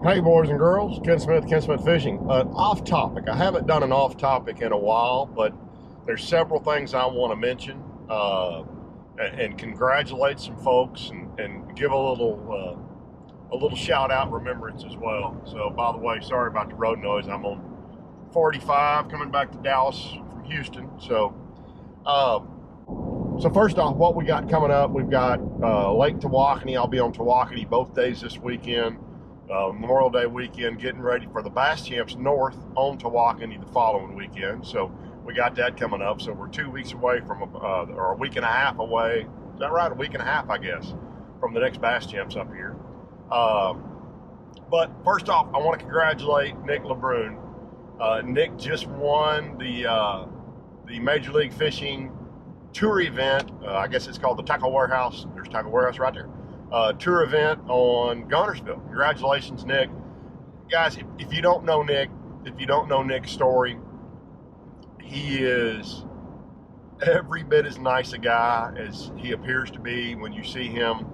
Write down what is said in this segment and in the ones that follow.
Hey boys and girls, Ken Smith Fishing. Off topic. I haven't done an off topic in a while, but there's several things I want to mention and congratulate some folks and give a little shout out remembrance as well. So by the way, sorry about the road noise. I'm on 45 coming back to Dallas from Houston. So first off, what we got coming up, we've got Lake Tawakoni. I'll be on Tawakoni both days this weekend. Memorial Day weekend, getting ready for the Bass Champs North on Tawakoni the following weekend. So we got that coming up. So we're 2 weeks away from, or a week and a half away. Is that right? A week and a half, I guess, from the next Bass Champs up here. But first off, I want to congratulate Nick LeBrun. Nick just won the Major League Fishing Tour event. I guess it's called the Tackle Warehouse. There's Tackle Warehouse right there. Tour event on Guntersville. Congratulations, Nick. Guys, if you don't know Nick, if you don't know Nick's story, he is every bit as nice a guy as he appears to be when you see him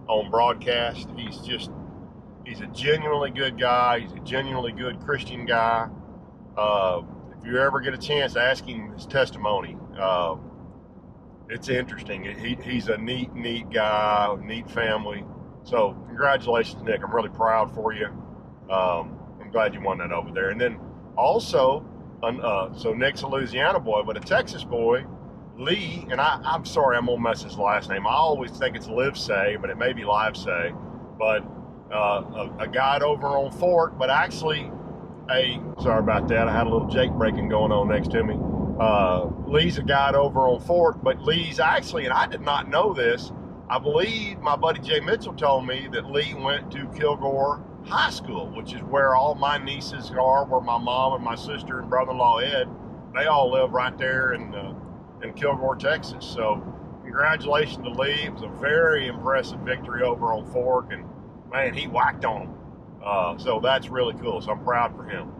on broadcast. He's a genuinely good guy. He's a genuinely good Christian guy. If you ever get a chance, ask him his testimony. It's interesting. He's a neat guy, neat family. So congratulations, Nick. I'm really proud for you. I'm glad you won that over there. And then also, so Nick's a Louisiana boy, but a Texas boy, Lee, and I'm sorry, I'm gonna mess his last name. I always think it's Livesay, but it may be Livesay. But a guide over on Fork, but actually sorry about that. I had a little Jake breaking going on next to me. Lee's a guide over on Fork, but Lee's actually, and I did not know this, I believe my buddy Jay Mitchell told me that Lee went to Kilgore High School, which is where all my nieces are, where my mom and my sister and brother-in-law Ed, they all live right there in Kilgore, Texas. So congratulations to Lee. It was a very impressive victory over on Fork, and man, he whacked on them. So that's really cool. So I'm proud for him.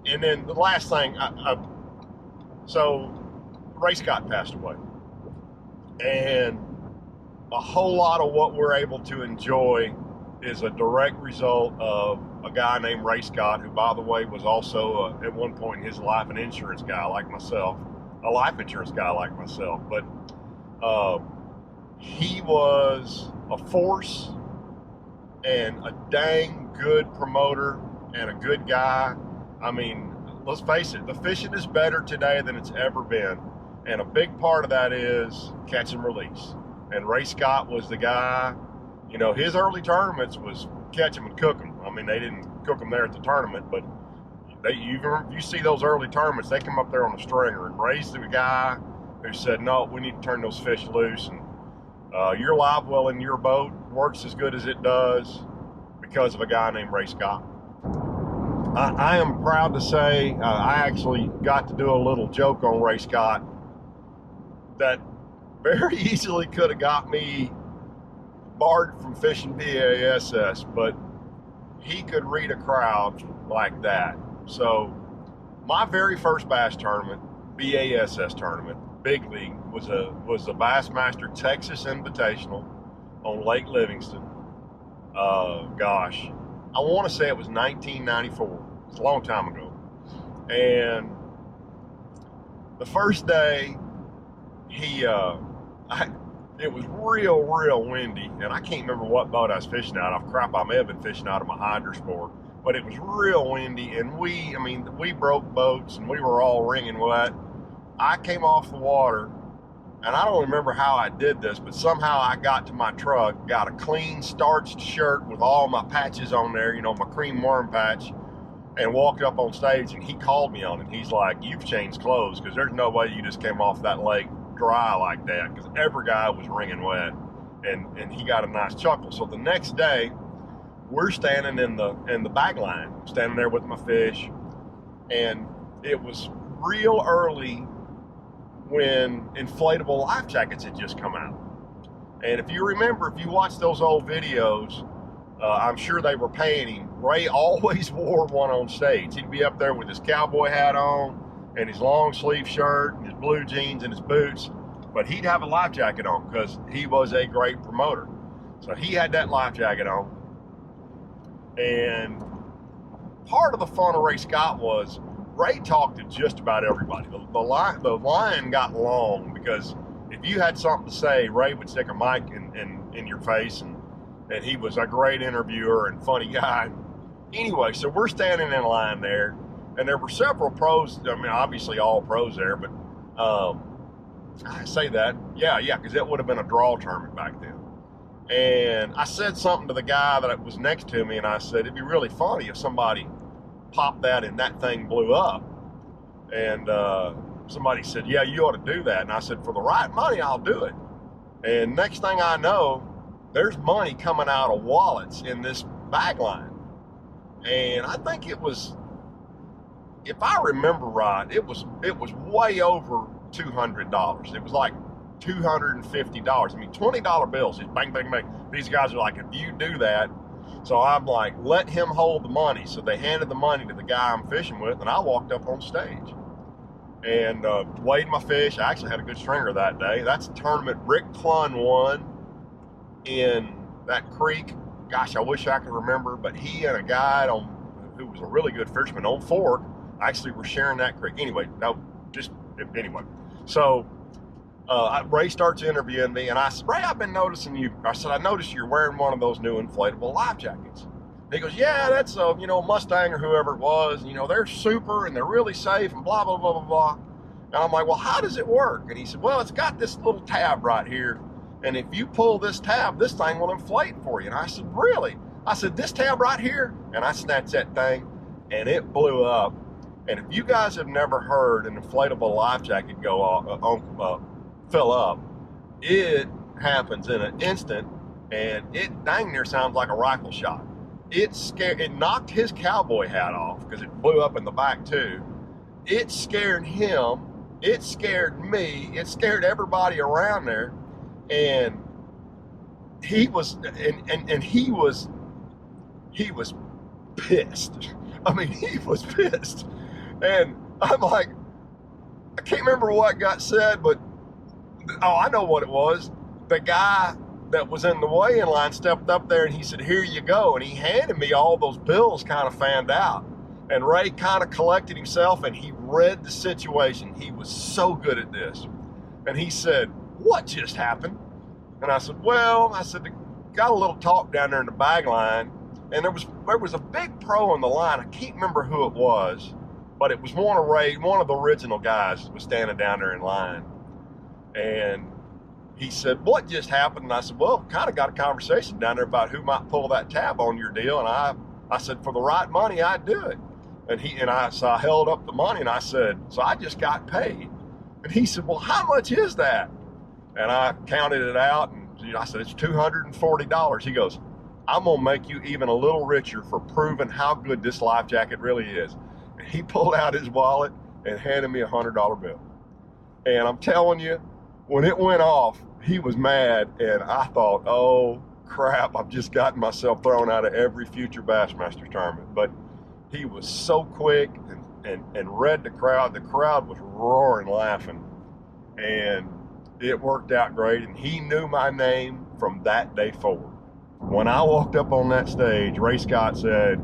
And then the last thing, so Ray Scott passed away, and a whole lot of what we're able to enjoy is a direct result of a guy named Ray Scott, who, by the way, was also at one point in his life an insurance guy like myself, a life insurance guy like myself. But he was a force and a dang good promoter and a good guy. I mean, let's face it, the fishing is better today than it's ever been. And a big part of that is catch and release. And Ray Scott was the guy, you know, his early tournaments was catch them and cook them. I mean, they didn't cook them there at the tournament, but you see those early tournaments, they come up there on a stringer. And Ray's the guy who said, no, we need to turn those fish loose. And your live well in your boat works as good as it does because of a guy named Ray Scott. I am proud to say I actually got to do a little joke on Ray Scott that very easily could have got me barred from fishing BASS, but he could read a crowd like that. So my very first bass tournament, BASS tournament, big league, was the Bassmaster Texas Invitational on Lake Livingston. Gosh, I want to say it was 1994. It's a long time ago. And the first day, it was real windy, and I can't remember what boat I was fishing out of. Crap, I may have been fishing out of my Hydra Sport, but it was real windy, and we broke boats, and we were all wringing wet. I came off the water, and I don't remember how I did this, but somehow I got to my truck, got a clean starched shirt with all my patches on there, you know, my cream worm patch, and walked up on stage, and he called me on it. He's like, you've changed clothes, because there's no way you just came off that lake dry like that, because every guy was wringing wet, and he got a nice chuckle. So the next day, we're standing in the bag line, standing there with my fish, and it was real early when inflatable life jackets had just come out. And if you remember, if you watch those old videos, I'm sure they were paying him. Ray always wore one on stage. He'd be up there with his cowboy hat on and his long sleeve shirt and his blue jeans and his boots, but he'd have a life jacket on because he was a great promoter. So he had that life jacket on. And part of the fun of Ray Scott was Ray talked to just about everybody. The line got long because if you had something to say, Ray would stick a mic in your face, and he was a great interviewer and funny guy. Anyway, so we're standing in line there, and there were several pros. I mean, obviously all pros there, but I say that, yeah, because it would have been a draw tournament back then. And I said something to the guy that was next to me, and I said, it'd be really funny if somebody popped that and that thing blew up. And somebody said, yeah, you ought to do that. And I said, for the right money, I'll do it. And next thing I know, there's money coming out of wallets in this bag line. And I think it was, if I remember right, it was way over $200. It was like $250. I mean, $20 bills, just bang, bang, bang. These guys are like, if you do that. So I'm like, let him hold the money. So they handed the money to the guy I'm fishing with, and I walked up on stage and weighed my fish. I actually had a good stringer that day. That's a tournament Rick Clunn won in that creek. Gosh, I wish I could remember, but he and a guy who was a really good fisherman on Fork actually were sharing that creek. Anyway, anyway. So Ray starts interviewing me, and I said, Ray, I've been noticing you. I said, I noticed you're wearing one of those new inflatable life jackets. And he goes, yeah, that's a Mustang or whoever it was. And, they're super and they're really safe and blah, blah, blah, blah, blah. And I'm like, well, how does it work? And he said, well, it's got this little tab right here. And if you pull this tab, this thing will inflate for you. And I said, really? I said, this tab right here? And I snatched that thing, and it blew up. And if you guys have never heard an inflatable life jacket fill up, it happens in an instant, and it dang near sounds like a rifle shot. It knocked his cowboy hat off because it blew up in the back too. It scared him, it scared me, it scared everybody around there, and he was pissed. I mean, he was pissed. And I'm like, I can't remember what got said, but oh, I know what it was. The guy that was in the weigh-in line stepped up there and he said, here you go. And he handed me all those bills kind of fanned out. And Ray kind of collected himself and he read the situation. He was so good at this. And he said, what just happened? And I said, got a little talk down there in the bag line. And there was a big pro on the line. I can't remember who it was, but it was one of the original guys was standing down there in line. And he said, what just happened? And I said, well, kind of got a conversation down there about who might pull that tab on your deal. And I said, for the right money, I'd do it. So I held up the money and I said, so I just got paid. And he said, well, how much is that? And I counted it out and I said, it's $240. He goes, I'm gonna make you even a little richer for proving how good this life jacket really is. And he pulled out his wallet and handed me a $100 bill. And I'm telling you, when it went off, he was mad, and I thought, oh crap, I've just gotten myself thrown out of every future Bassmaster tournament. But he was so quick and read the crowd. The crowd was roaring laughing, and it worked out great, and he knew my name from that day forward. When I walked up on that stage, Ray Scott said,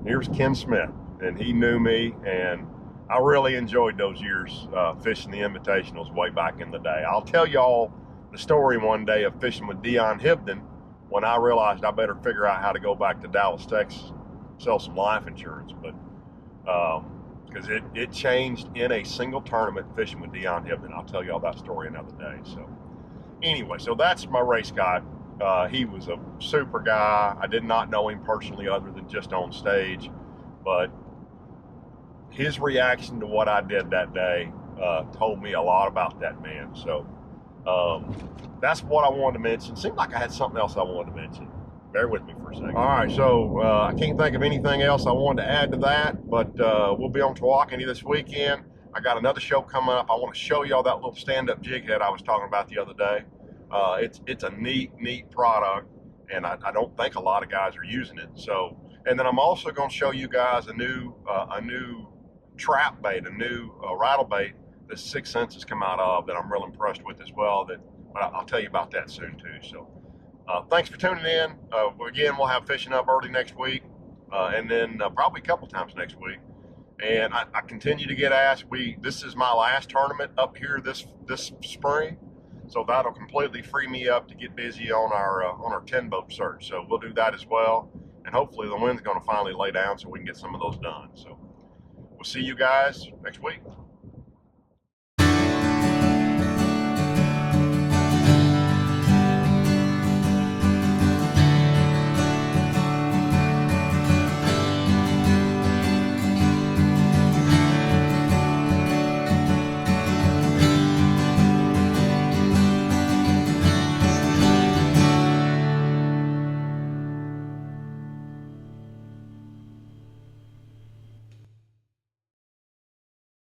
here's Ken Smith, and he knew me, and I really enjoyed those years fishing the invitationals way back in the day. I'll tell y'all the story one day of fishing with Dion Hibden when I realized I better figure out how to go back to Dallas, Texas, sell some life insurance. But because it changed in a single tournament fishing with Dion Hibden. I'll tell y'all that story another day. So anyway, so that's my Ray Scott. He was a super guy. I did not know him personally other than just on stage, but his reaction to what I did that day told me a lot about that man. So that's what I wanted to mention. Seemed like I had something else I wanted to mention. Bear with me for a second. All right, so I can't think of anything else I wanted to add to that, but we'll be on Tawakoni this weekend. I got another show coming up. I want to show y'all that little stand-up jig head I was talking about the other day. It's a neat product, and I don't think a lot of guys are using it. So, and then I'm also going to show you guys a new trap bait, a new rattle bait that 6 Sense has come out of that I'm real impressed with as well. But I'll tell you about that soon too. So, thanks for tuning in. Again, we'll have fishing up early next week. and then probably a couple times next week. And I continue to get asked. This is my last tournament up here this spring, so that'll completely free me up to get busy on our 10 boat search. So we'll do that as well, and hopefully the wind's going to finally lay down so we can get some of those done. So we'll see you guys next week.